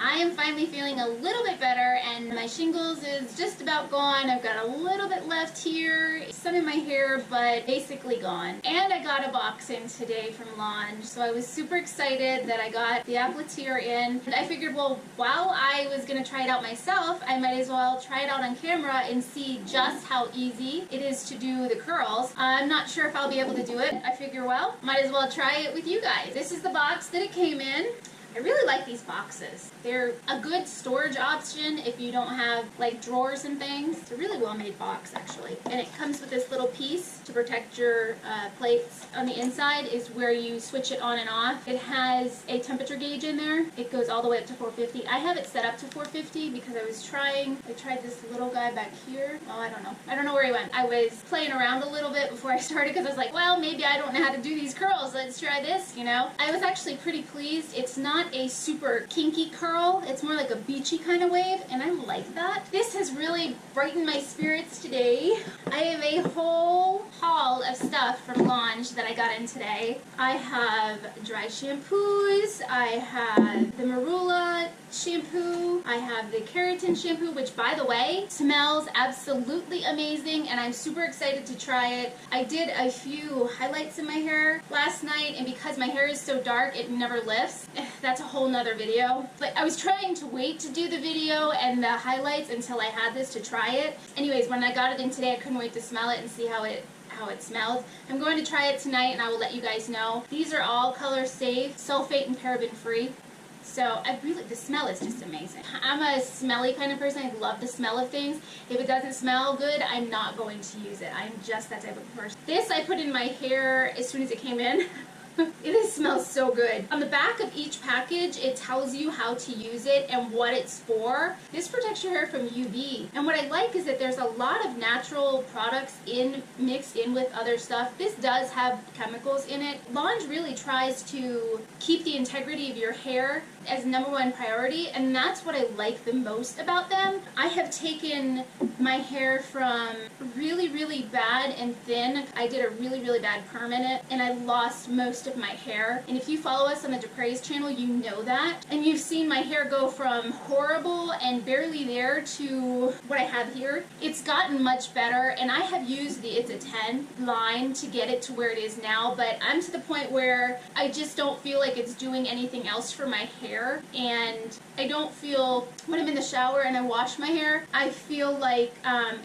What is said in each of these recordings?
I am finally feeling a little bit better, and my shingles is just about gone. I've got a little bit left here, some in my hair, but basically gone. And I got a box in today from Lange, so I was super excited that I got the aplatir in. And I figured, well, while I was going to try it out myself, I might as well try it out on camera and see just how easy it is to do the curls. I'm not sure if I'll be able to do it. I figure, well, might as well try it with you guys. This is the box that it came in. I really like these boxes. They're a good storage option if you don't have like drawers and things. It's a really well made box actually. And it comes with this little piece to protect your plates. On the inside is where you switch it on and off. It has a temperature gauge in there. It goes all the way up to 450. I have it set up to 450 because I tried this little guy back here. Oh, I don't know. I don't know where he went. I was playing around a little bit before I started because I was like, well, maybe I don't know how to do these curls. Let's try this, you know. I was actually pretty pleased. It's not a super kinky curl. It's more like a beachy kind of wave, and I like that. This has really brightened my spirits today. I have a whole haul of stuff from Lange that I got in today. I have dry shampoos. I have the marula shampoo. I have the keratin shampoo, which by the way smells absolutely amazing, and I'm super excited to try it. I did a few highlights in my hair last night, and because my hair is so dark it never lifts. That's a whole nother video, but I was trying to wait to do the video and the highlights until I had this to try it. Anyways, when I got it in today I couldn't wait to smell it and see how it smells. I'm going to try it tonight and I will let you guys know. These are all color safe, sulfate and paraben free. So the smell is just amazing. I'm a smelly kind of person. I love the smell of things. If it doesn't smell good, I'm not going to use it. I'm just that type of person. This I put in my hair as soon as it came in. It smells so good. On the back of each package, it tells you how to use it and what it's for. This protects your hair from UV. And what I like is that there's a lot of natural products mixed in with other stuff. This does have chemicals in it. Lange really tries to keep the integrity of your hair as #1 priority, and that's what I like the most about them. I have taken my hair from really, really bad and thin. I did a really, really bad perm in it, and I lost most of my hair. And if you follow us on the Dupre's channel, you know that. And you've seen my hair go from horrible and barely there to what I have here. It's gotten much better, and I have used the It's a 10 line to get it to where it is now, but I'm to the point where I just don't feel like it's doing anything else for my hair. And I don't feel, when I'm in the shower and I wash my hair, I feel like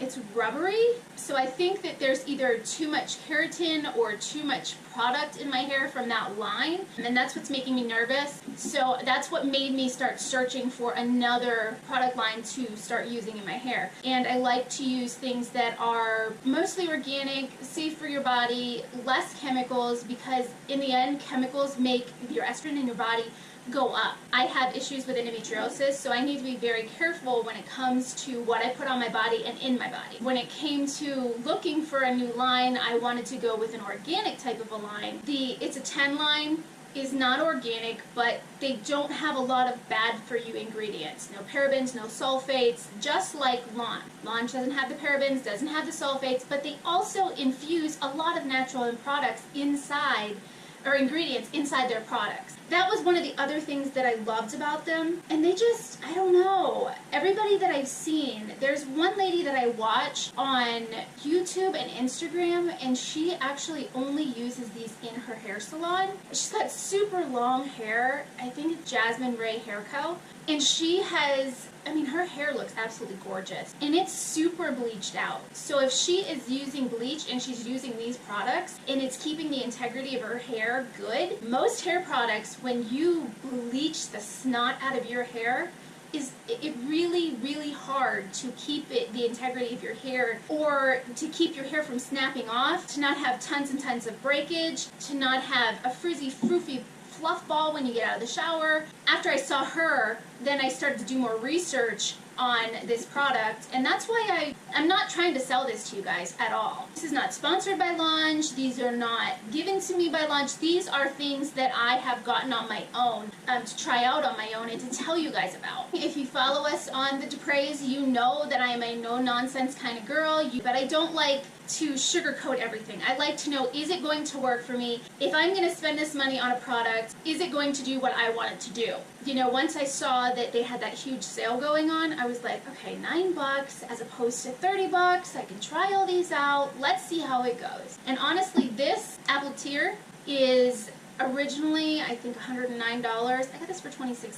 it's rubbery. So I think that there's either too much keratin or too much product in my hair from that line, and that's what's making me nervous. So that's what made me start searching for another product line to start using in my hair. And I like to use things that are mostly organic, safe for your body, less chemicals, because in the end chemicals make your estrogen in your body go up. I have issues with endometriosis, so I need to be very careful when it comes to what I put on my body and in my body. When it came to looking for a new line, I wanted to go with an organic type of a line. The It's a 10 line is not organic, but they don't have a lot of bad for you ingredients. No parabens, no sulfates, just like Lange. Lange doesn't have the parabens, doesn't have the sulfates, but they also infuse a lot of natural products inside, or ingredients inside their products. That was one of the other things that I loved about them. And they just, I don't know, everybody that I've seen, there's one lady that I watch on YouTube and Instagram, and she actually only uses these in her hair salon. She's got super long hair. I think it's Jasmine Ray Hair Co. And she has, I mean, her hair looks absolutely gorgeous, and it's super bleached out. So if she is using bleach and she's using these products and it's keeping the integrity of her hair good, most hair products, when you bleach the snot out of your hair, is it really, really hard to keep the integrity of your hair, or to keep your hair from snapping off, to not have tons and tons of breakage, to not have a frizzy, froofy fluff ball when you get out of the shower. After I saw her, then I started to do more research on this product, and that's why I'm not trying to sell this to you guys at all. This is not sponsored by Lange. These are not given to me by Lange. These are things that I have gotten on my own to try out on my own and to tell you guys about. If you follow us on the Dupreys, you know that I am a no-nonsense kind of girl, but I don't like to sugarcoat everything. I like to know, is it going to work for me? If I'm going to spend this money on a product, is it going to do what I want it to do? You know, once I saw that they had that huge sale going on, I was like, okay, $9 as opposed to $30. I can try all these out. Let's see how it goes. And honestly, this aplatir is originally, I think, $109. I got this for $26.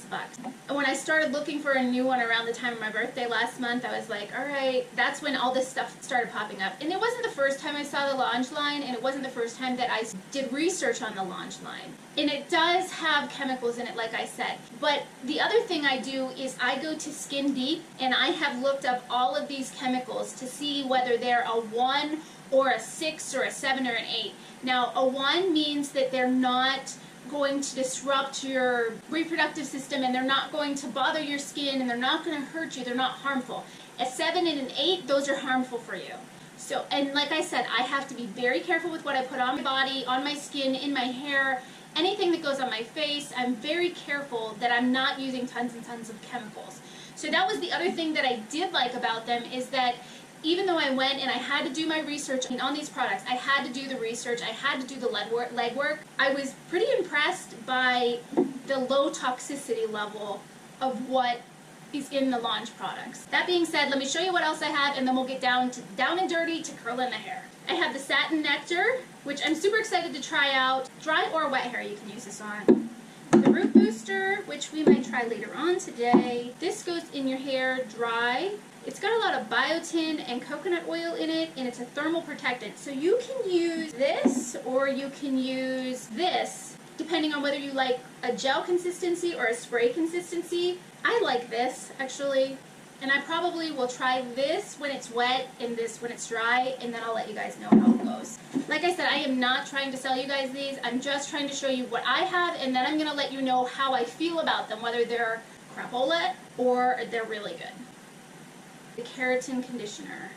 And when I started looking for a new one around the time of my birthday last month, I was like, all right, that's when all this stuff started popping up. And it wasn't the first time I saw the Lange line, and it wasn't the first time that I did research on the Lange line. And it does have chemicals in it, like I said. But the other thing I do is I go to Skin Deep, and I have looked up all of these chemicals to see whether they're a 1 or a 6 or a 7 or an 8. Now, a 1 means that they're not going to disrupt your reproductive system, and they're not going to bother your skin, and they're not going to hurt you. They're not harmful. A 7 and an 8, those are harmful for you. So, and like I said, I have to be very careful with what I put on my body, on my skin, in my hair, anything that goes on my face. I'm very careful that I'm not using tons and tons of chemicals. So that was the other thing that I did like about them, is that even though I went and I had to do my research on these products, I had to do the research, I had to do the legwork, I was pretty impressed by the low toxicity level of what is in the Lange products. That being said, let me show you what else I have, and then we'll get down and dirty to curling the hair. I have the Satin Nectar, which I'm super excited to try out. Dry or wet hair you can use this on. The Root Booster, which we might try later on today. This goes in your hair dry. It's got a lot of biotin and coconut oil in it, and it's a thermal protectant. So you can use this, or you can use this, depending on whether you like a gel consistency or a spray consistency. I like this, actually, and I probably will try this when it's wet and this when it's dry, and then I'll let you guys know how it goes. Like I said, I am not trying to sell you guys these. I'm just trying to show you what I have, and then I'm going to let you know how I feel about them, whether they're crapola or they're really good. The keratin conditioner.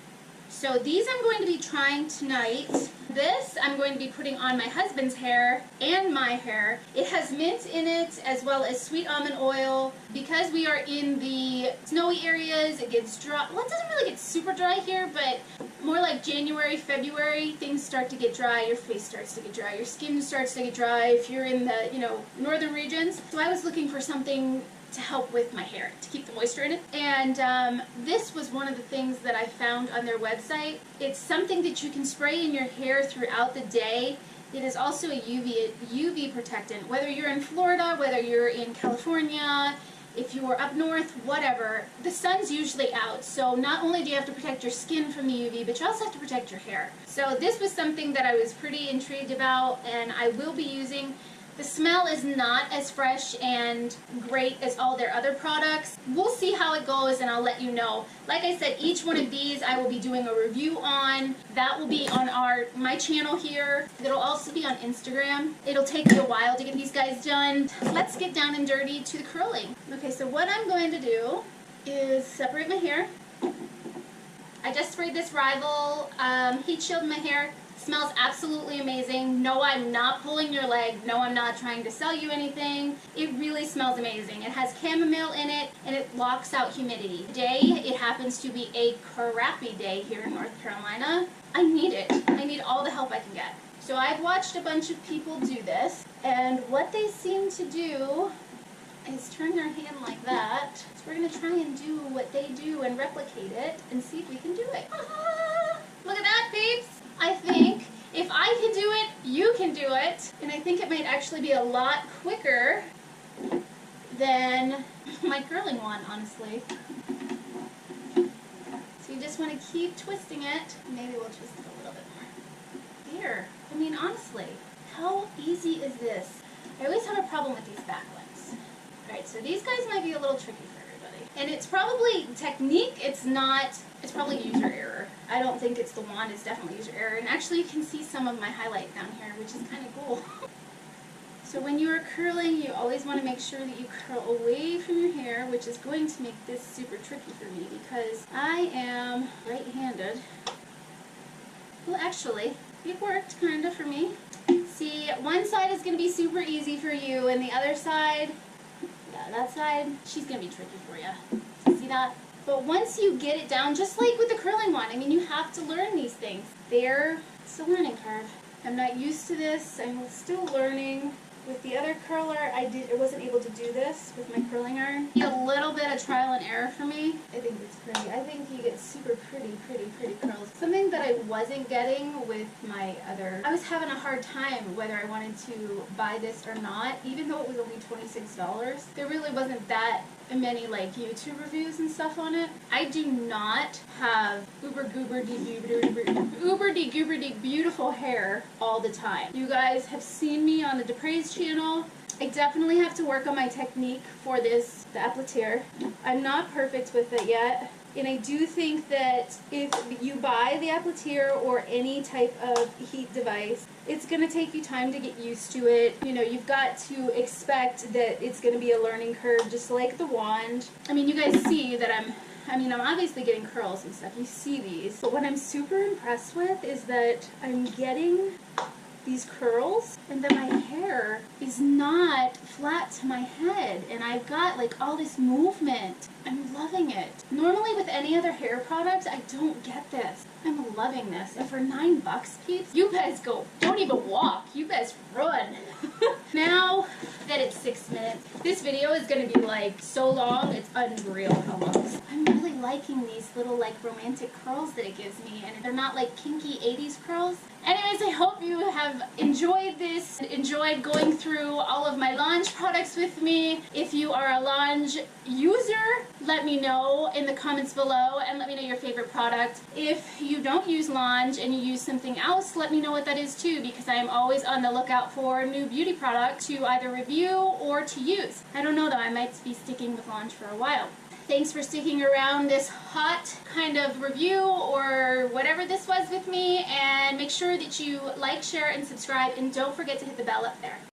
So these I'm going to be trying tonight. This I'm going to be putting on my husband's hair and my hair. It has mint in it as well as sweet almond oil. Because we are in the snowy areas, it gets dry. Well, it doesn't really get super dry here, but more like January, February, things start to get dry. Your face starts to get dry. Your skin starts to get dry if you're in the, northern regions. So I was looking for something to help with my hair, to keep the moisture in it. And this was one of the things that I found on their website. It's something that you can spray in your hair throughout the day. It is also a UV protectant. Whether you're in Florida, whether you're in California, if you are up north, whatever, the sun's usually out. So not only do you have to protect your skin from the UV, but you also have to protect your hair. So this was something that I was pretty intrigued about, and I will be using. The smell is not as fresh and great as all their other products. We'll see how it goes, and I'll let you know. Like I said, each one of these I will be doing a review on. That will be on my channel here. It'll also be on Instagram. It'll take me a while to get these guys done. Let's get down and dirty to the curling. Okay, so what I'm going to do is separate my hair. I just sprayed this Rival Heat Shield in my hair. Smells absolutely amazing. No, I'm not pulling your leg. No, I'm not trying to sell you anything. It really smells amazing. It has chamomile in it, and it locks out humidity. Today, it happens to be a crappy day here in North Carolina. I need it. I need all the help I can get. So I've watched a bunch of people do this, and what they seem to do is turn their hand like that. So we're going to try and do what they do and replicate it and see if we can do it. Look at that, peeps! I think if I can do it, you can do it. And I think it might actually be a lot quicker than my curling one, honestly. So you just want to keep twisting it. Maybe we'll twist it a little bit more. Here. I mean, honestly, how easy is this? I always have a problem with these back ones. Alright, so these guys might be a little tricky for everybody. And it's probably technique, it's probably user error. I don't think it's the wand, it's definitely user error. And actually you can see some of my highlight down here, which is kind of cool. So when you are curling, you always want to make sure that you curl away from your hair, which is going to make this super tricky for me because I am right-handed. Well, actually, it worked kind of for me. See, one side is going to be super easy for you, and the other side, yeah, that side, she's going to be tricky for you. See that? But once you get it down, just like with the curling one, I mean, you have to learn these things. It's a learning curve. I'm not used to this. I'm still learning. With the other curler, I wasn't able to do this with my curling iron. A little bit of trial and error for me. I think it's pretty. I think you get super pretty curls. Something that I wasn't getting with my other, I was having a hard time whether I wanted to buy this or not, even though it was only $26. There really wasn't that many like YouTube reviews and stuff on it. I do not have uber beautiful hair all the time. You guys have seen me on the Dupre's channel. I definitely have to work on my technique for this, the aplatir. I'm not perfect with it yet. And I do think that if you buy the aplatir or any type of heat device, it's going to take you time to get used to it. You know, you've got to expect that it's going to be a learning curve, just like the wand. I mean, you guys see that I'm obviously getting curls and stuff. You see these. But what I'm super impressed with is that I'm getting these curls and that my hair is not flat to my head and I've got like all this movement. I'm loving it. Normally with any other hair product, I don't get this. I'm loving this. And for $9, peeps, you guys don't even walk. You guys run. Now that it's 6 minutes, this video is going to be like so long, it's unreal how long. I'm really liking these little like romantic curls that it gives me, and they're not like kinky 80s curls. Anyways, I hope you have enjoyed this, enjoyed going through all of my Lange products with me. If you are a Lange user, let me know in the comments below and let me know your favorite product. If you don't use Lange and you use something else, let me know what that is too, because I am always on the lookout for new beauty product to either review or to use. I don't know though, I might be sticking with Lange for a while. Thanks for sticking around this hot kind of review or whatever this was with me, and make sure that you like, share, and subscribe, and don't forget to hit the bell up there.